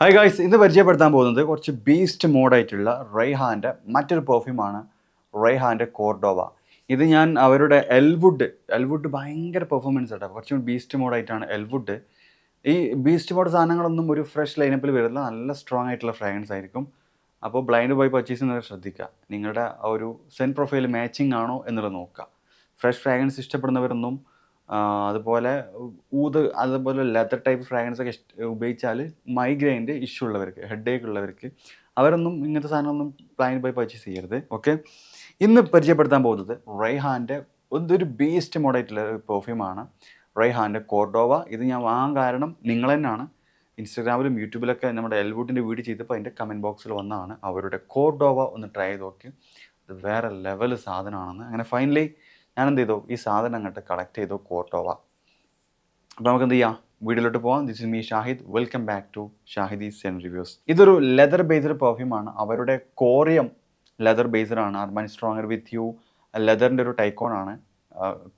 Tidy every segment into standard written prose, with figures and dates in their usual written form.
Hi guys, ഇന്ന് പരിചയപ്പെടുത്താൻ പോകുന്നത് കുറച്ച് ബീസ്റ്റ് മോഡായിട്ടുള്ള റൈഹാൻ്റെ മറ്റൊരു പെർഫ്യൂമാണ് റൈഹാൻ്റെ കോർഡോവ. ഇത് ഞാൻ അവരുടെ എൽവുഡ് ഭയങ്കര പെർഫോമൻസ് ആട്ടോ. കുറച്ചും ബീസ്റ്റ് മോഡായിട്ടാണ് എൽവുഡ്. ഈ ബീസ്റ്റ് മോഡ് സാധനങ്ങളൊന്നും ഒരു ഫ്രഷ് ലൈനപ്പിൽ വരില്ല. നല്ല സ്ട്രോങ് ആയിട്ടുള്ള ഫ്രാഗ്രൻസ് ആയിരിക്കും. അപ്പോൾ ബ്ലൈൻഡ് പോയി പർച്ചേസ് ചെയ്യുന്നത് ശ്രദ്ധിക്കുക. നിങ്ങളുടെ ആ ഒരു സെൻ പ്രൊഫൈൽ മാച്ചിങ് ആണോ എന്നുള്ളത് നോക്കുക. ഫ്രഷ് ഫ്രാഗ്രൻസ് ഇഷ്ടപ്പെടുന്നവരൊന്നും അതുപോലെ അതുപോലെ ലെതർ ടൈപ്പ് ഫ്രാഗ്രൻസ് ഒക്കെ ഉപയോഗിച്ചാൽ മൈഗ്രെയിൻ്റെ ഇഷ്യൂ ഉള്ളവർക്ക്, ഹെഡ് ഏക്ക് ഉള്ളവർക്ക് അവരൊന്നും ഇങ്ങനത്തെ സാധനമൊന്നും ബ്ലൈൻഡ് ബൈ പർച്ചേസ് ചെയ്യരുത്. ഓക്കെ, ഇന്ന് പരിചയപ്പെടുത്താൻ പോകുന്നത് റൈഹാൻ്റെ ഒരു ബേസ്റ്റ് മോഡായിട്ടുള്ള ഒരു പെർഫ്യൂമാണ് റൈഹാൻ്റെ കോർഡോവ. ഇത് ഞാൻ വാങ്ങാൻ കാരണം നിങ്ങൾ തന്നെയാണ്. ഇൻസ്റ്റാഗ്രാമിലും യൂട്യൂബിലൊക്കെ നമ്മുടെ എൽവുഡിൻ്റെ വീഡിയോ ചെയ്തപ്പോൾ അതിൻ്റെ കമൻറ്റ് ബോക്സിൽ വന്നതാണ് അവരുടെ കോർഡോവ ഒന്ന് ട്രൈ ചെയ്ത് നോക്കി. ഇത് വേറെ ലെവൽ സാധനമാണെന്ന്. അങ്ങനെ ഫൈനലി ഞാൻ എന്ത് ചെയ്തു, ഈ സാധനം അങ്ങോട്ട് കളക്ട് ചെയ്തു, കോർഡോവ. അപ്പോൾ നമുക്ക് എന്ത് ചെയ്യാം, വീഡിയോയിലോട്ട് പോകാം. This is me Shahid. Welcome back to Shahid's scent reviews. ഇതൊരു ലെതർ ബേസ്ഡ് പെർഫ്യൂമാണ്. അവരുടെ കോറിയം ലെതർ ബേസ്ഡാണ്. അർബാൻ സ്ട്രോങ്ങർ വിത്ത് യു ലെതറിൻ്റെ ഒരു ടൈക്കോണാണ്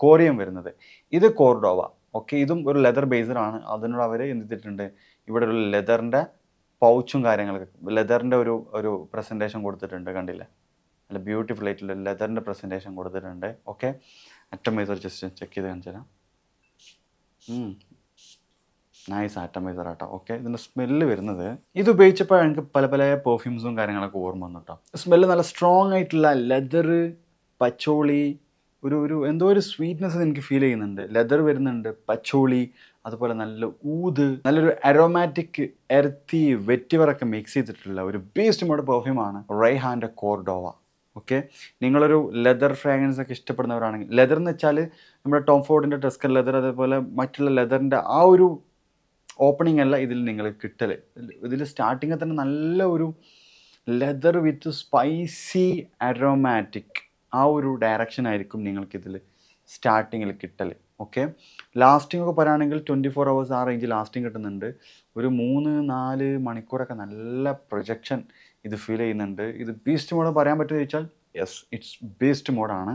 കോറിയം വരുന്നത്. ഇത് കോർഡോവ. ഓക്കെ, ഇതും ഒരു ലെതർ ബേസ്ഡാണ്. അതിനോട് അവർ എന്ത് ചെയ്തിട്ടുണ്ട്, ഇവിടെ ഒരു ലെതറിൻ്റെ പൗച്ചും കാര്യങ്ങളൊക്കെ, ലെതറിൻ്റെ ഒരു പ്രസൻറ്റേഷൻ കൊടുത്തിട്ടുണ്ട്. കണ്ടില്ലേ, നല്ല ബ്യൂട്ടിഫുൾ ആയിട്ടുള്ള ലെതറിൻ്റെ പ്രസൻറ്റേഷൻ കൊടുത്തിട്ടുണ്ട്. ഓക്കെ, അറ്റമൈസർ ജസ്റ്റ് ചെക്ക് ചെയ്ത് കാണിച്ചു തരാം. നൈസ് ആറ്റമൈസർ ആട്ടോ. ഓക്കെ, ഇതിൻ്റെ സ്മെല്ല് വരുന്നത്, ഇത് ഉപയോഗിച്ചപ്പോൾ എനിക്ക് പല പല പെർഫ്യൂംസും കാര്യങ്ങളൊക്കെ ഓർമ്മ വന്നു കേട്ടോ. സ്മെല്ല് നല്ല സ്ട്രോങ് ആയിട്ടുള്ള ലെതർ, പച്ചോളി, ഒരു എന്തോ ഒരു സ്വീറ്റ്നെസ് എനിക്ക് ഫീൽ ചെയ്യുന്നുണ്ട്. ലെതർ വരുന്നുണ്ട്, പച്ചോളി, അതുപോലെ നല്ല നല്ലൊരു അരോമാറ്റിക് എർത്തി വെറ്റിവറൊക്കെ മിക്സ് ചെയ്തിട്ടുള്ള ഒരു ബേസ്റ്റ് മോഡ് പെർഫ്യൂമാണ് റൈഹാൻ്റെ കോർഡോവ. ഓക്കെ, നിങ്ങളൊരു ലെതർ ഫ്രാഗ്രൻസ് ഒക്കെ ഇഷ്ടപ്പെടുന്നവരാണെങ്കിൽ, ലെതർ എന്ന് വെച്ചാൽ നമ്മുടെ ടോം ഫോർഡിൻ്റെ ടസ്കൻ ലെതർ, അതേപോലെ മറ്റുള്ള ലെതറിൻ്റെ ആ ഒരു ഓപ്പണിംഗ് അല്ല ഇതിൽ നിങ്ങൾ കിട്ടൽ. ഇതിൽ സ്റ്റാർട്ടിങ്ങിൽ തന്നെ നല്ല ഒരു ലെതർ വിത്ത് സ്പൈസി അരോമാറ്റിക് ആ ഒരു ഡയറക്ഷൻ ആയിരിക്കും നിങ്ങൾക്കിതിൽ സ്റ്റാർട്ടിങ്ങിൽ കിട്ടൽ. ഓക്കെ, ലാസ്റ്റിംഗ് ഒക്കെ പറയുകയാണെങ്കിൽ 24 hours ആ റേഞ്ച് ലാസ്റ്റിംഗ് കിട്ടുന്നുണ്ട്. ഒരു 3-4 മണിക്കൂറൊക്കെ നല്ല പ്രൊജക്ഷൻ ഇത് ഫീൽ ചെയ്യുന്നുണ്ട്. ഇത് ബീസ്റ്റ് മോഡ് പറയാൻ പറ്റുമെന്ന് ചോദിച്ചാൽ യെസ്, ഇറ്റ്സ് ബീസ്റ്റ് മോഡാണ്.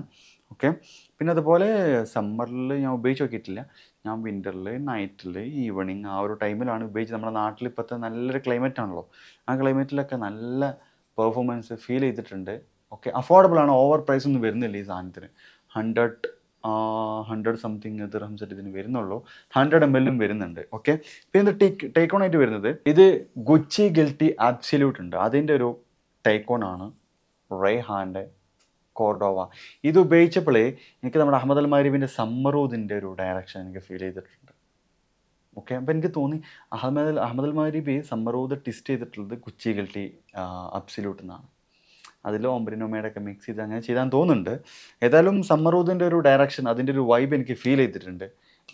ഓക്കെ, പിന്നെ അതുപോലെ സമ്മറിൽ ഞാൻ ഉപയോഗിച്ച് നോക്കിയിട്ടില്ല. ഞാൻ വിൻ്ററിൽ, നൈറ്റിൽ, ഈവനിങ് ആ ഒരു ടൈമിലാണ് ഉപയോഗിച്ചത്. നമ്മുടെ നാട്ടിൽ ഇപ്പോഴത്തെ നല്ലൊരു ക്ലൈമറ്റ് ആണല്ലോ, ആ ക്ലൈമറ്റിലൊക്കെ നല്ല പെർഫോമൻസ് ഫീൽ ചെയ്തിട്ടുണ്ട്. ഓക്കെ, അഫോർഡബിൾ ആണ്, ഓവർ പ്രൈസ് ഒന്നും വരുന്നില്ല ഈ സാധനത്തിന്. 100 സംതിങ് ദിർഹംസ് ഇതിന് വരുന്നുള്ളൂ. 100 ml വരുന്നുണ്ട്. ഓക്കെ, പിന്നെ ഇത് ടേക്കോൺ ആയിട്ട് വരുന്നത്, ഇത് ഗുച്ചി ഗിൽറ്റി ആബ്സല്യൂട്ട് ഉണ്ട്, അതിൻ്റെ ഒരു ടേക്കോണാണ് റൈഹാൻ്റെ കോർഡോവ. ഇത് ഉപയോഗിച്ചപ്പോഴേ എനിക്ക് നമ്മുടെ അഹമ്മദ് അൽ മാരിബിൻ്റെ സമ്മറൂദിൻ്റെ ഒരു ഡയറക്ഷൻ എനിക്ക് ഫീൽ ചെയ്തിട്ടുണ്ട്. ഓക്കെ, അപ്പോൾ എനിക്ക് തോന്നി അഹമ്മദ് അൽ മാരിബി സമ്മറൂദ് ടിസ്റ്റ് ചെയ്തിട്ടുള്ളത് ഗുച്ചി ഗിൽറ്റി അബ്സല്യൂട്ട് എന്നാണ്. അതിൽ ഓംബ്രിനോമയുടെ ഒക്കെ മിക്സ് ചെയ്ത് അങ്ങനെ ചെയ്താൽ തോന്നുന്നുണ്ട്. ഏതായാലും സമ്മറൂദിൻ്റെ ഒരു ഡയറക്ഷൻ, അതിൻ്റെ ഒരു വൈബ് എനിക്ക് ഫീൽ ചെയ്തിട്ടുണ്ട്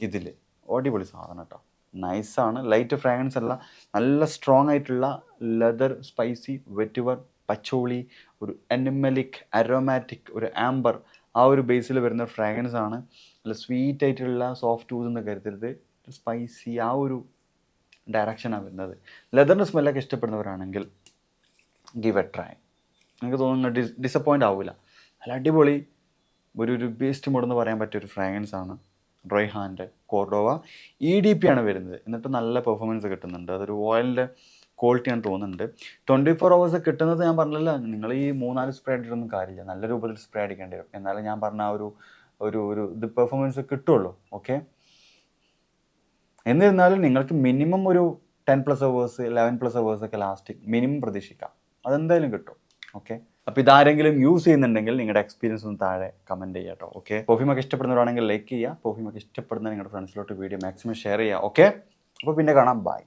ഇതിൽ. അടിപൊളി സാധനം കേട്ടോ, നൈസാണ്. ലൈറ്റ് ഫ്രാഗ്രൻസ് അല്ല, നല്ല സ്ട്രോങ് ആയിട്ടുള്ള ലെതർ, സ്പൈസി, വെറ്റിവർ, പച്ചോളി, ഒരു അനിമലിക് അരോമാറ്റിക്, ഒരു ആംബർ ആ ഒരു ബേസിൽ വരുന്ന ഫ്രാഗ്രൻസ് ആണ്. നല്ല സ്വീറ്റ് ആയിട്ടുള്ള സോഫ്റ്റ് ടൂത്ത് എന്ന് കരുതരുത്, സ്പൈസി ആ ഒരു ഡയറക്ഷനാണ് വരുന്നത്. ലെതറിൻ്റെ സ്മെല്ലൊക്കെ ഇഷ്ടപ്പെടുന്നവരാണെങ്കിൽ ഗിവ് എ ട്രൈ. എനിക്ക് തോന്നുന്നു ഡിസപ്പോയിൻ്റ് ആവില്ല. നല്ല അടിപൊളി ഒരു ബേസ്റ്റ് മോഡ് എന്ന് പറയാൻ പറ്റിയൊരു ഫ്രാഗ്രൻസ് ആണ് റൈഹാൻ്റെ കോർഡോവ. EDP ആണ് വരുന്നത്, എന്നിട്ട് നല്ല പെർഫോമൻസ് കിട്ടുന്നുണ്ട്. അതൊരു ഓയിലിൻ്റെ ക്വാളിറ്റി ആണ് തോന്നുന്നുണ്ട്. 24 hours കിട്ടുന്നത് ഞാൻ പറഞ്ഞില്ല. നിങ്ങൾ ഈ 3-4 സ്പ്രേ അടിച്ചിട്ടൊന്നും കാര്യമില്ല, നല്ല രൂപത്തിൽ സ്പ്രേ അടിക്കേണ്ടി വരും, എന്നാലും ഞാൻ പറഞ്ഞ ആ ഒരു ഇത് പെർഫോമൻസ് കിട്ടുള്ളൂ. ഓക്കെ, എന്നിരുന്നാലും നിങ്ങൾക്ക് മിനിമം ഒരു 10+ hours 11+ hours ഒക്കെ ലാസ്റ്റിംഗ് മിനിമം പ്രതീക്ഷിക്കാം, അതെന്തായാലും കിട്ടും. ഓക്കെ, അപ്പോൾ ഇതാരെങ്കിലും യൂസ് ചെയ്യുന്നുണ്ടെങ്കിൽ നിങ്ങളുടെ എക്സ്പീരിയൻസ് ഒന്ന് താഴെ കമൻറ്റ് ചെയ്യുക കേട്ടോ. ഓക്കെ, പെർഫ്യൂമൊക്കെ ഇഷ്ടപ്പെടുന്നവരാണെങ്കിൽ ലൈക്ക് ചെയ്യുക, പെർഫ്യൂമൊക്കെ ഇഷ്ടപ്പെടുന്ന നിങ്ങളുടെ ഫ്രണ്ട്സിലോട്ട് വീഡിയോ മാക്സിമം ഷെയർ ചെയ്യുക. ഓക്കെ, അപ്പോൾ പിന്നെ കാണാം, ബൈ.